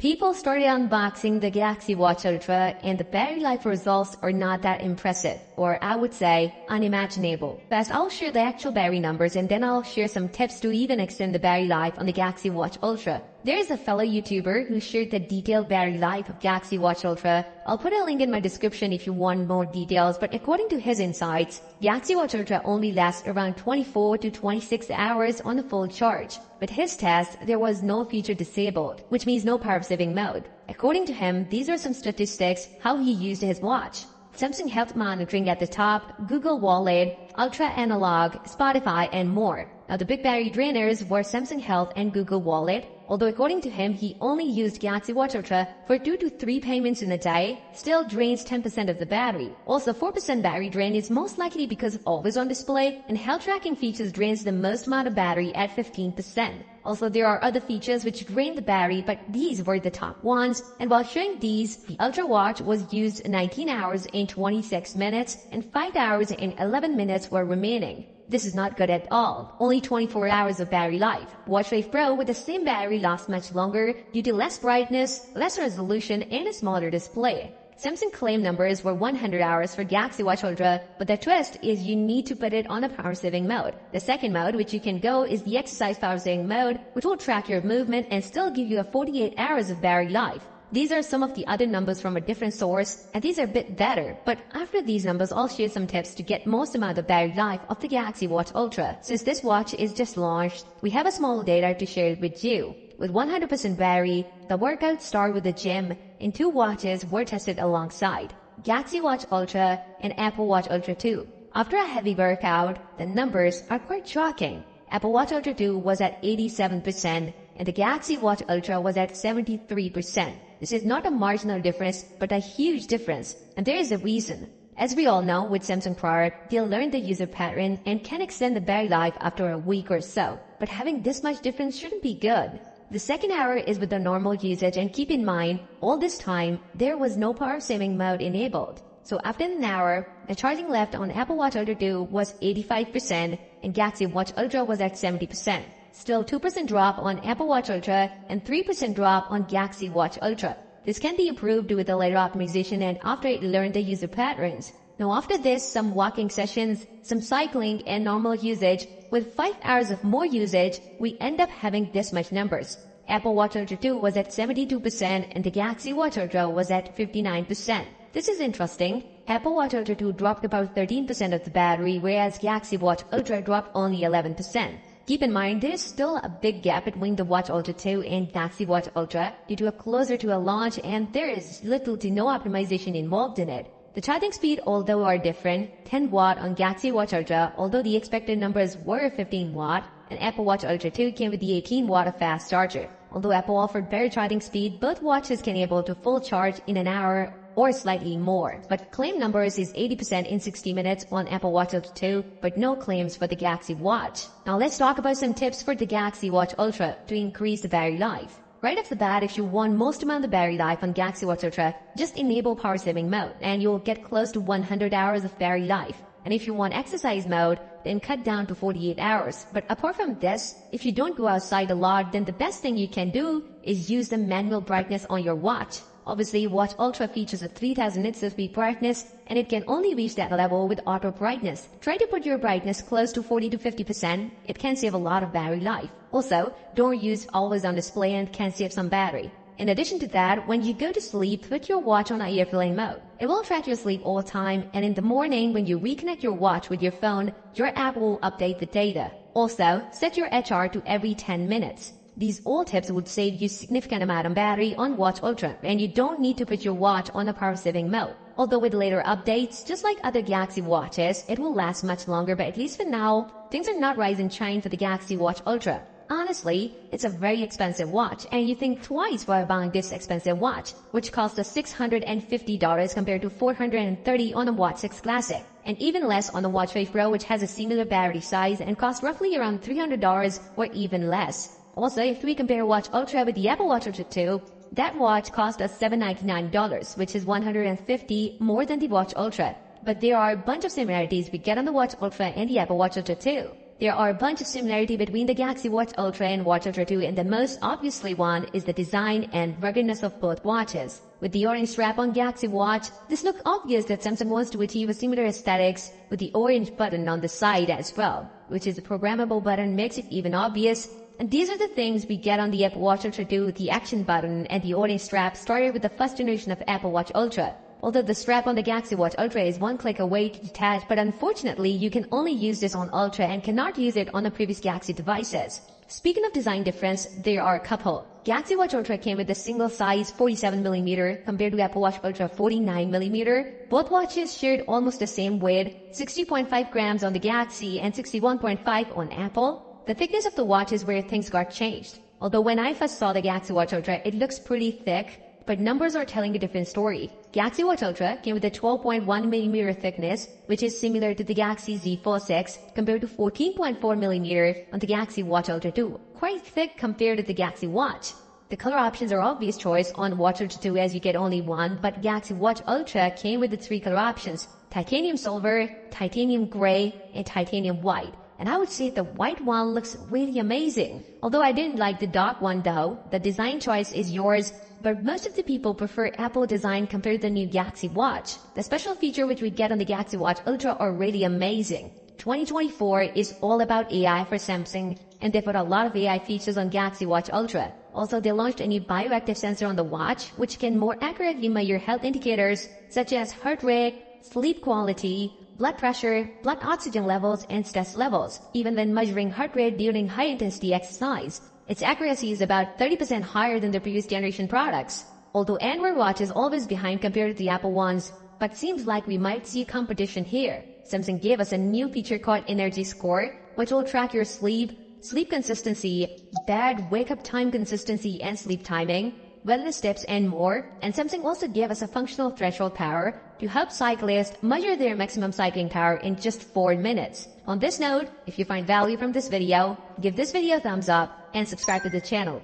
People started unboxing the Galaxy Watch Ultra and the battery life results are not that impressive, or I would say unimaginable. First, I'll share the actual battery numbers and then I'll share some tips to even extend the battery life on the Galaxy Watch Ultra. There is a fellow YouTuber who shared the detailed battery life of Galaxy Watch Ultra. I'll put a link in my description if you want more details, but according to his insights, Galaxy Watch Ultra only lasts around 24 to 26 hours on a full charge. With his test, there was no feature disabled, which means no power saving mode. According to him, these are some statistics how he used his watch. Samsung Health Monitoring at the top, Google Wallet, Ultra Analog, Spotify, and more. Now the big battery drainers were Samsung Health and Google Wallet, although according to him, he only used Galaxy Watch Ultra for 2 to 3 payments in a day, still drains 10% of the battery. Also 4% battery drain is most likely because of always on display, and health tracking features drains the most amount of battery at 15%. Also, there are other features which drain the battery, but these were the top ones. And while showing these, the Ultra Watch was used 19 hours in 26 minutes and 5 hours and 11 minutes were remaining. This is not good at all. Only 24 hours of battery life. Watch Face Pro with the same battery lasts much longer due to less brightness, less resolution, and a smaller display. Samsung claim numbers were 100 hours for Galaxy Watch Ultra, but the twist is you need to put it on a power saving mode. The second mode which you can go is the exercise power saving mode, which will track your movement and still give you a 48 hours of battery life. These are some of the other numbers from a different source, and these are a bit better, but after these numbers I'll share some tips to get most amount of battery life of the Galaxy Watch Ultra. Since this watch is just launched, we have a small data to share it with you. With 100% battery, the workouts start with the gym, and 2 watches were tested alongside, Galaxy Watch Ultra and Apple Watch Ultra 2. After a heavy workout, the numbers are quite shocking. Apple Watch Ultra 2 was at 87%, and the Galaxy Watch Ultra was at 73%. This is not a marginal difference, but a huge difference, and there is a reason. As we all know, with Samsung product, they'll learn the user pattern and can extend the battery life after a week or so. But having this much difference shouldn't be good. The second hour is with the normal usage, and keep in mind, all this time, there was no power saving mode enabled. So after an hour, the charging left on Apple Watch Ultra 2 was 85% and Galaxy Watch Ultra was at 70%. Still 2% drop on Apple Watch Ultra and 3% drop on Galaxy Watch Ultra. This can be improved with a later optimization and after it learned the user patterns. Now after this, some walking sessions, some cycling and normal usage, with 5 hours of more usage, we end up having this much numbers. Apple Watch Ultra 2 was at 72% and the Galaxy Watch Ultra was at 59%. This is interesting. Apple Watch Ultra 2 dropped about 13% of the battery, whereas Galaxy Watch Ultra dropped only 11%. Keep in mind, there is still a big gap between the Watch Ultra 2 and Galaxy Watch Ultra due to a closer to a launch, and there is little to no optimization involved in it. The charging speed, although are different, 10 watt on Galaxy Watch Ultra, although the expected numbers were 15 watt, and Apple Watch Ultra 2 came with the 18 watt of fast charger. Although Apple offered better charging speed, both watches can enable to full charge in an hour or slightly more. But claim numbers is 80% in 60 minutes on Apple Watch Ultra 2, but no claims for the Galaxy Watch. Now let's talk about some tips for the Galaxy Watch Ultra to increase the battery life. Right off the bat, if you want most amount of battery life on Galaxy Watch Ultra, just enable power saving mode and you'll get close to 100 hours of battery life. And if you want exercise mode, then cut down to 48 hours. But apart from this, if you don't go outside a lot, then the best thing you can do is use the manual brightness on your watch. Obviously, Watch Ultra features a 3000 nits of peak brightness, and it can only reach that level with auto brightness. Try to put your brightness close to 40 to 50%. It can save a lot of battery life. Also, don't use always on display and can save some battery. In addition to that, when you go to sleep, put your watch on airplane mode. It will track your sleep all the time, and in the morning when you reconnect your watch with your phone, your app will update the data. Also, set your HR to every 10 minutes. These all tips would save you significant amount of battery on Watch Ultra, and you don't need to put your watch on a power saving mode. Although with later updates, just like other Galaxy watches, it will last much longer, but at least for now, things are not rise and shine for the Galaxy Watch Ultra. Honestly, it's a very expensive watch, and you think twice while buying this expensive watch, which costs us $650 compared to $430 on a Watch 6 Classic, and even less on the Watch Face Pro, which has a similar battery size and costs roughly around $300 or even less. Also, if we compare Watch Ultra with the Apple Watch Ultra 2, that watch cost us $799, which is $150 more than the Watch Ultra. But there are a bunch of similarities we get on the Watch Ultra and the Apple Watch Ultra 2. There are a bunch of similarity between the Galaxy Watch Ultra and Watch Ultra 2, and the most obviously one is the design and ruggedness of both watches. With the orange strap on Galaxy Watch, this looked obvious that Samsung wants to achieve a similar aesthetics with the orange button on the side as well, which is a programmable button makes it even obvious. And these are the things we get on the Apple Watch Ultra 2 with the action button and the orange strap started with the first generation of Apple Watch Ultra. Although the strap on the Galaxy Watch Ultra is one click away to detach, but unfortunately you can only use this on Ultra and cannot use it on the previous Galaxy devices. Speaking of design difference, there are a couple. Galaxy Watch Ultra came with a single size 47mm compared to Apple Watch Ultra 49mm. Both watches shared almost the same weight, 60.5 grams on the Galaxy and 61.5 on Apple. The thickness of the watch is where things got changed. Although when I first saw the Galaxy Watch Ultra, it looks pretty thick, but numbers are telling a different story. Galaxy Watch Ultra came with a 12.1mm thickness, which is similar to the Galaxy Z Fold 6 compared to 14.4mm on the Galaxy Watch Ultra 2. Quite thick compared to the Galaxy Watch. The color options are obvious choice on Watch Ultra 2 as you get only one, but Galaxy Watch Ultra came with the 3 color options: titanium silver, titanium gray, and titanium white. And I would say the white one looks really amazing. Although I didn't like the dark one though, the design choice is yours, but most of the people prefer Apple design compared to the new Galaxy Watch. The special feature which we get on the Galaxy Watch Ultra are really amazing. 2024 is all about AI for Samsung, and they put a lot of AI features on Galaxy Watch Ultra. Also, they launched a new bioactive sensor on the watch, which can more accurately measure health indicators such as heart rate, sleep quality, blood pressure, blood oxygen levels, and stress levels, even when measuring heart rate during high-intensity exercise. Its accuracy is about 30% higher than the previous generation products. Although Android Watch is always behind compared to the Apple ones, but seems like we might see competition here. Samsung gave us a new feature called Energy Score, which will track your sleep consistency, bed wake-up time consistency and sleep timing, wellness tips, and more. And Samsung also gave us a functional threshold power to help cyclists measure their maximum cycling power in just 4 minutes. On this note, if you find value from this video, give this video a thumbs up and subscribe to the channel.